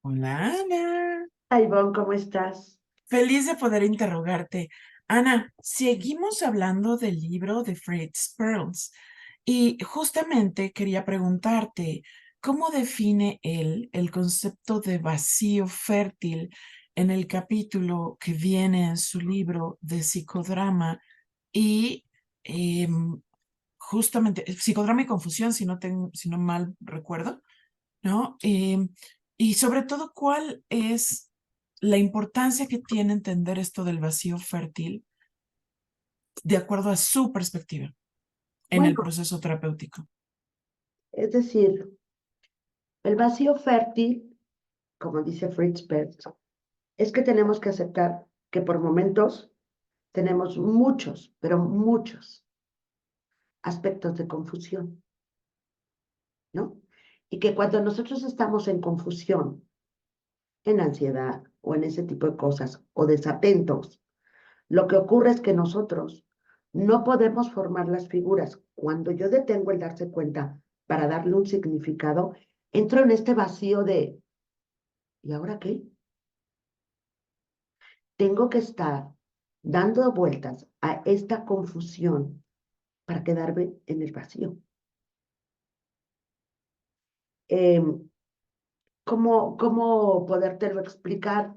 Hola, Ana. Ay, Ivonne, ¿cómo estás? Feliz de poder interrogarte. Ana, seguimos hablando del libro de Fritz Perls y justamente quería preguntarte, ¿cómo define él el concepto de vacío fértil en el capítulo que viene en su libro de psicodrama y em, justamente psicodrama y confusión, si no mal recuerdo? ¿No? Y sobre todo, ¿cuál es la importancia que tiene entender esto del vacío fértil de acuerdo a su perspectiva en el Bueno, proceso terapéutico? es decir, el vacío fértil, como dice Fritz Perls, es que tenemos que aceptar que por momentos tenemos muchos, pero muchos aspectos de confusión, ¿no? Y que cuando nosotros estamos en confusión, en ansiedad o en ese tipo de cosas, o desatentos, lo que ocurre es que nosotros no podemos formar las figuras. Cuando yo detengo el darse cuenta para darle un significado, entro en este vacío de ¿y ahora qué? Tengo que estar dando vueltas a esta confusión para quedarme en el vacío. Eh, ¿cómo podértelo explicar?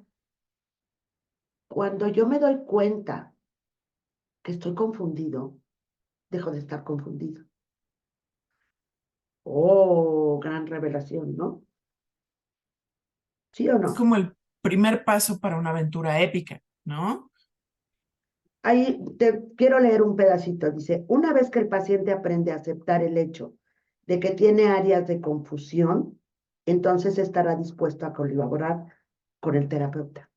Cuando yo me doy cuenta que estoy confundido, dejo de estar confundido. Oh, gran revelación, ¿no? ¿Sí o Es no? como el primer paso para una aventura épica, ¿no? Ahí te quiero leer un pedacito. Dice, una vez que el paciente aprende a aceptar el hecho de que tiene áreas de confusión, entonces estará dispuesto a colaborar con el terapeuta.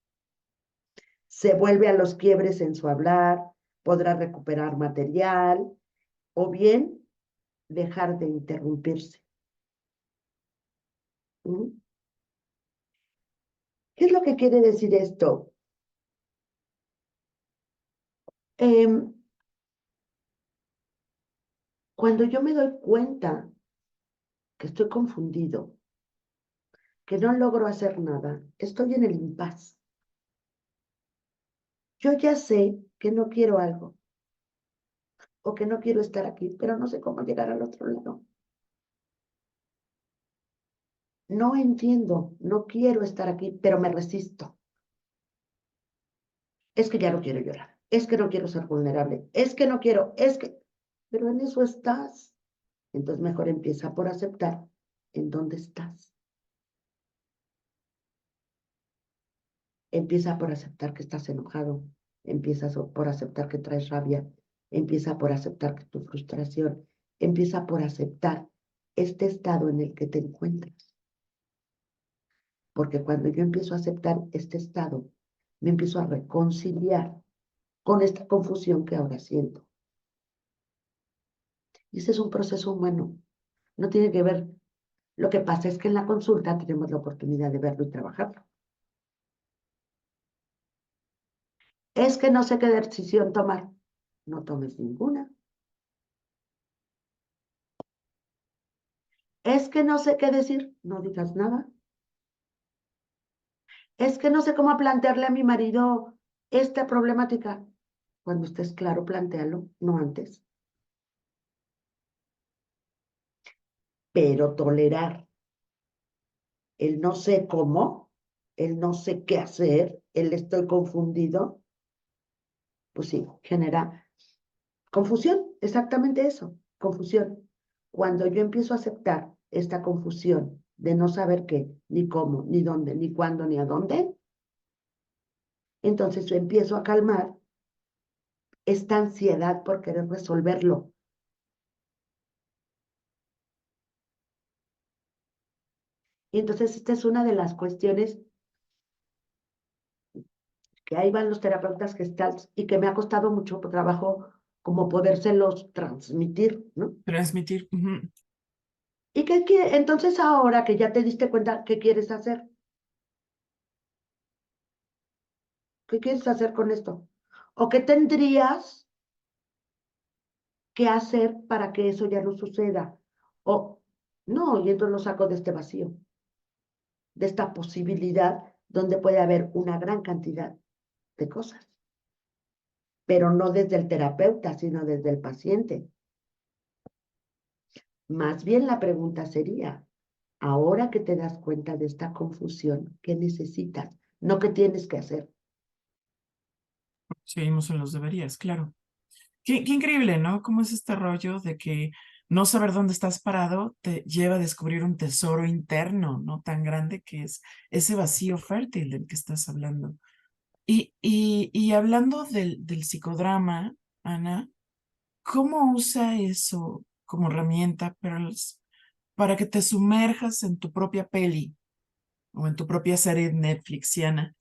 Se vuelve a los quiebres en su hablar, podrá recuperar material o bien dejar de interrumpirse. ¿Mm? ¿Qué es lo que quiere decir esto? Em, cuando yo me doy cuenta que estoy confundido, que no logro hacer nada, estoy en el impas. Yo ya sé que no quiero algo o que no quiero estar aquí, pero no sé cómo llegar al otro lado. No entiendo, no quiero estar aquí, pero me resisto. Es que ya no quiero llorar, es que no quiero ser vulnerable, es que no quiero, es que... Pero en eso estás. Entonces mejor empieza por aceptar en dónde estás. Empieza por aceptar que estás enojado, empieza por aceptar que traes rabia, empieza por aceptar que tu frustración, empieza por aceptar este estado en el que te encuentras. Porque cuando yo empiezo a aceptar este estado, me empiezo a reconciliar con esta confusión que ahora siento. Y ese es un proceso humano. No tiene que ver. Lo que pasa es que en la consulta tenemos la oportunidad de verlo y trabajarlo. Es que no sé qué decisión tomar. No tomes ninguna. Es que no sé qué decir. No digas nada. Es que no sé cómo plantearle a mi marido esta problemática. Cuando estés claro, plantéalo, no antes. Pero tolerar el no sé cómo, el no sé qué hacer, el estoy confundido, pues sí, genera confusión, exactamente eso, confusión. Cuando yo empiezo a aceptar esta confusión de no saber qué, ni cómo, ni dónde, ni cuándo, ni a dónde, entonces yo empiezo a calmar esta ansiedad por querer resolverlo. Y entonces esta es una de las cuestiones que ahí van los terapeutas gestalt y que me ha costado mucho trabajo como podérselos transmitir, ¿no? Transmitir. Ujú. ¿Y entonces ahora que ya te diste cuenta, qué quieres hacer? ¿Qué quieres hacer con esto? ¿O qué tendrías que hacer para que eso ya no suceda? O no, y entonces lo saco de este vacío. de esta posibilidad donde puede haber una gran cantidad de cosas, pero no desde el terapeuta, sino desde el paciente. Más bien la pregunta sería, ahora que te das cuenta de esta confusión, ¿qué necesitas? No qué tienes que hacer. Seguimos en los deberías, claro. Qué increíble, ¿no? Cómo es este rollo de que no saber dónde estás parado te lleva a descubrir un tesoro interno, ¿no? Tan grande que es ese vacío fértil del que estás hablando. Y hablando del psicodrama, Ana, ¿cómo usa eso como herramienta para que te sumerjas en tu propia peli o en tu propia serie netflixiana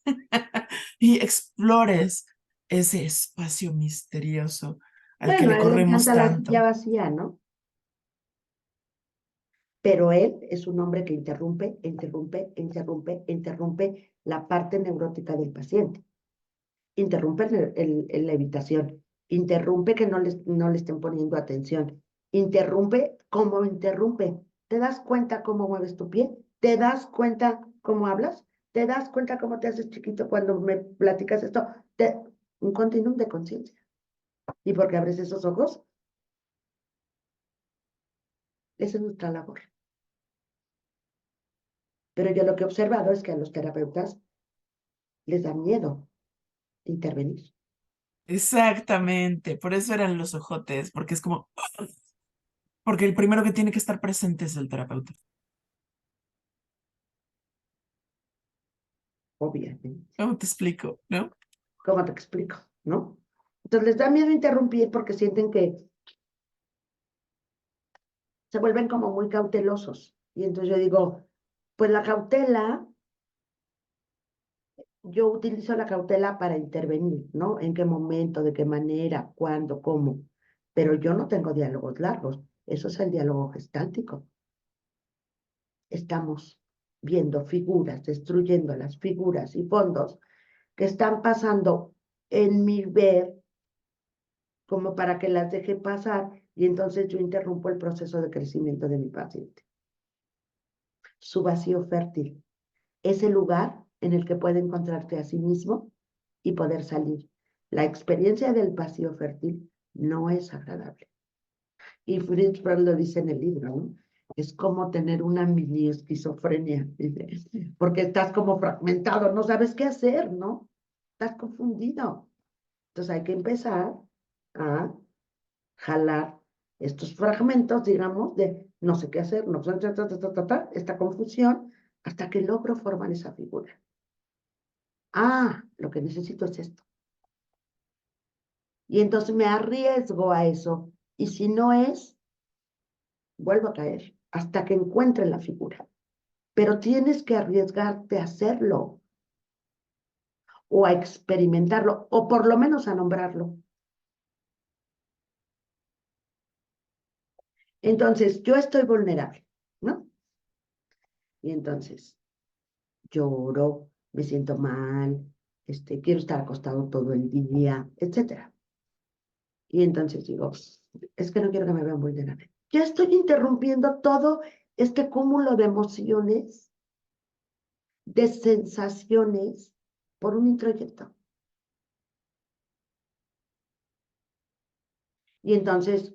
y explores ese espacio misterioso al que Bueno, le a él le corremos encanta la silla tanto? vacía, ¿no? Pero él es un hombre que interrumpe, interrumpe, interrumpe, interrumpe la parte neurótica del paciente. Interrumpe la evitación, interrumpe que no le estén poniendo atención, interrumpe cómo interrumpe. ¿Te das cuenta cómo mueves tu pie? ¿Te das cuenta cómo hablas? ¿Te das cuenta cómo te haces chiquito cuando me platicas esto? Un continuum de conciencia. ¿Y por qué abres esos ojos? Esa es nuestra labor. Pero yo lo que he observado es que a los terapeutas les da miedo intervenir. Exactamente, por eso eran los ojotes, porque es como, porque el primero que tiene que estar presente es el terapeuta. Obviamente. ¿Cómo te explico? ¿No? ¿Cómo te explico? ¿No? Entonces les da miedo interrumpir porque sienten que se vuelven como muy cautelosos. Y entonces yo digo, pues la cautela, yo utilizo la cautela para intervenir, ¿no? ¿En qué momento, de qué manera, cuándo, cómo? Pero yo no tengo diálogos largos. Eso es el diálogo gestáltico. Estamos viendo figuras, destruyendo las figuras y fondos que están pasando en mi ver como para que las deje pasar y entonces yo interrumpo el proceso de crecimiento de mi paciente. Su vacío fértil es el lugar en el que puede encontrarte a sí mismo y poder salir. La experiencia del vacío fértil no es agradable. Y Fritz Perls lo dice en el libro, ¿no? Es como tener una mini esquizofrenia, porque estás como fragmentado, no sabes qué hacer, ¿no? Estás confundido. Entonces hay que empezar a jalar estos fragmentos, digamos, de no sé qué hacer, no sé, esta confusión, hasta que logro formar esa figura. Ah, lo que necesito es esto. Y entonces me arriesgo a eso. Y si no es, vuelvo a caer hasta que encuentre la figura. Pero tienes que arriesgarte a hacerlo o a experimentarlo o por lo menos a nombrarlo. Entonces, yo estoy vulnerable, ¿no? Y entonces lloro, me siento mal, quiero estar acostado todo el día, etcétera. Y entonces digo, es que no quiero que me vean vulnerable. Ya estoy interrumpiendo todo este cúmulo de emociones, de sensaciones, por un introyecto. Y entonces,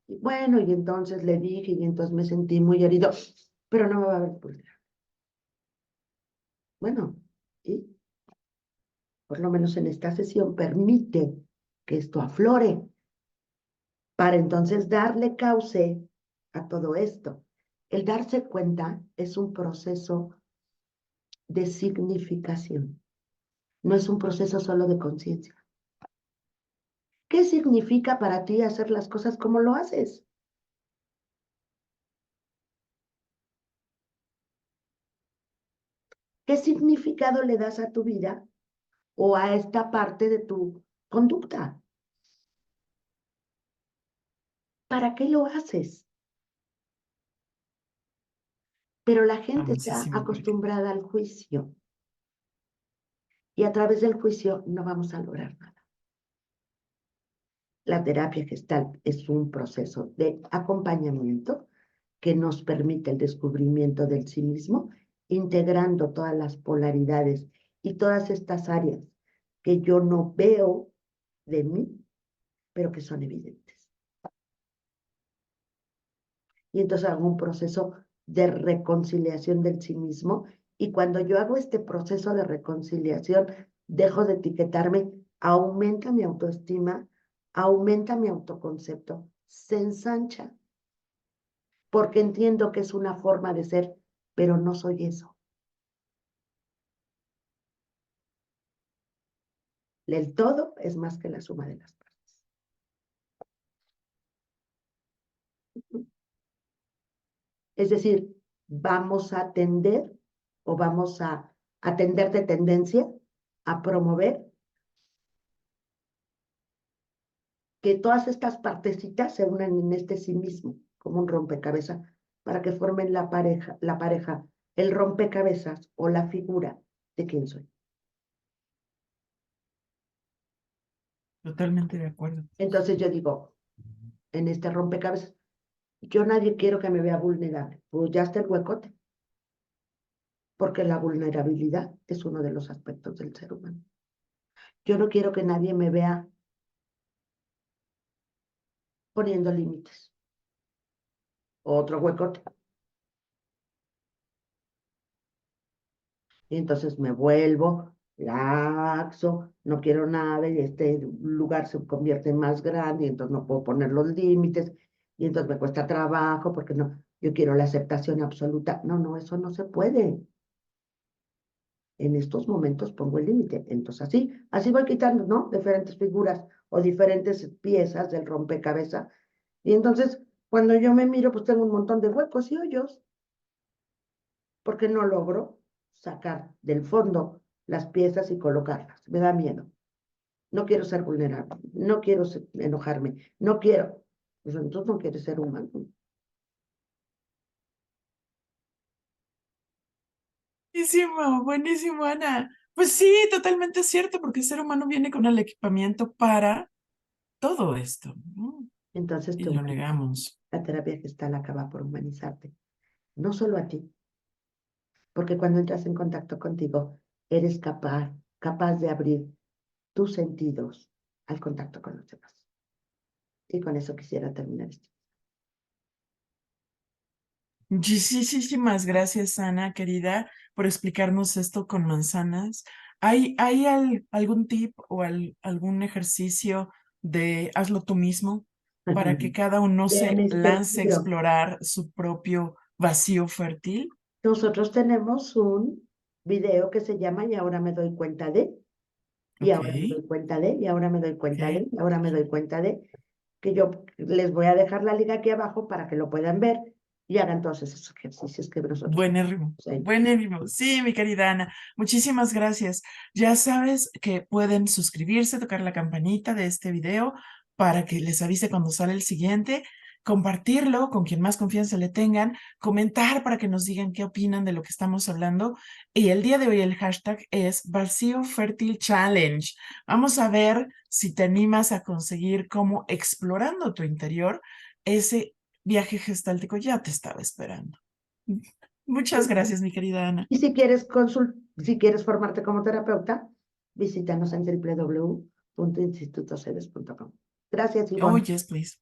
bueno, y entonces le dije, y entonces me sentí muy herido, pero no me va a ver vulnerable. Bueno, y por lo menos en esta sesión permite que esto aflore para entonces darle cauce a todo esto. El darse cuenta es un proceso de significación, no es un proceso solo de conciencia. ¿Qué significa para ti hacer las cosas como lo haces? ¿Qué significado le das a tu vida o a esta parte de tu conducta? ¿Para qué lo haces? Pero la gente está Famosísimo para qué. acostumbrada al juicio y a través del juicio no vamos a lograr nada. La terapia gestal es un proceso de acompañamiento que nos permite el descubrimiento del sí mismo integrando todas las polaridades y todas estas áreas que yo no veo de mí, pero que son evidentes. Y entonces hago un proceso de reconciliación del sí mismo. Y cuando yo hago este proceso de reconciliación, dejo de etiquetarme, aumenta mi autoestima, aumenta mi autoconcepto, se ensancha, porque entiendo que es una forma de ser, pero no soy eso. El todo es más que la suma de las partes. Es decir, vamos a atender o vamos a atender de tendencia a promover que todas estas partecitas se unan en este sí mismo, como un rompecabezas, para que formen la pareja, el rompecabezas o la figura de quién soy. Totalmente de acuerdo. Entonces yo digo, en este rompecabezas, yo nadie quiero que me vea vulnerable, pues ya está el huecote, porque la vulnerabilidad es uno de los aspectos del ser humano. Yo no quiero que nadie me vea poniendo límites. Otro huecote. Y entonces me vuelvo laxo, no quiero nada y este lugar se convierte en más grande y entonces no puedo poner los límites y entonces me cuesta trabajo porque no, yo quiero la aceptación absoluta. No, no, eso no se puede. En estos momentos pongo el límite. Entonces así voy quitando, ¿no? Diferentes figuras o diferentes piezas del rompecabezas. Y entonces cuando yo me miro, pues tengo un montón de huecos y hoyos porque no logro sacar del fondo las piezas y colocarlas. Me da miedo. No quiero ser vulnerable, no quiero enojarme, no quiero. Pues entonces no quieres ser humano. Buenísimo, buenísimo, Ana. Pues sí, totalmente cierto, porque el ser humano viene con el equipamiento para todo esto, ¿no? Entonces Y lo negamos. la terapia gestal acaba por humanizarte, no solo a ti, porque cuando entras en contacto contigo, eres capaz de abrir tus sentidos al contacto con los demás. Y con eso quisiera terminar esto. Muchísimas gracias, Ana, querida, por explicarnos esto con manzanas. ¿Hay algún tip o algún ejercicio de hazlo tú mismo para que cada uno Bien se lance a específico. explorar su propio vacío fértil? Nosotros tenemos un video que se llama Y ahora me doy cuenta de, y Ok, ahora me doy cuenta de, y ahora me doy cuenta de, ok. y ahora me doy cuenta de, que yo les voy a dejar la liga aquí abajo para que lo puedan ver y hagan todos esos ejercicios que nosotros Buenérrimo, hemos hecho. buenérrimo. Sí, mi querida Ana, muchísimas gracias. Ya sabes que pueden suscribirse, tocar la campanita de este video para que les avise cuando sale el siguiente, compartirlo con quien más confianza le tengan, comentar para que nos digan qué opinan de lo que estamos hablando. Y el día de hoy el hashtag es Vacío Fértil Challenge. Vamos a ver si te animas a conseguir cómo explorando tu interior, ese viaje gestáltico ya te estaba esperando. Muchas gracias, mi querida Ana. Y si quieres formarte como terapeuta, visítanos en www.institutosedes.com. Gracias, Oh, Ivonne. yes, please.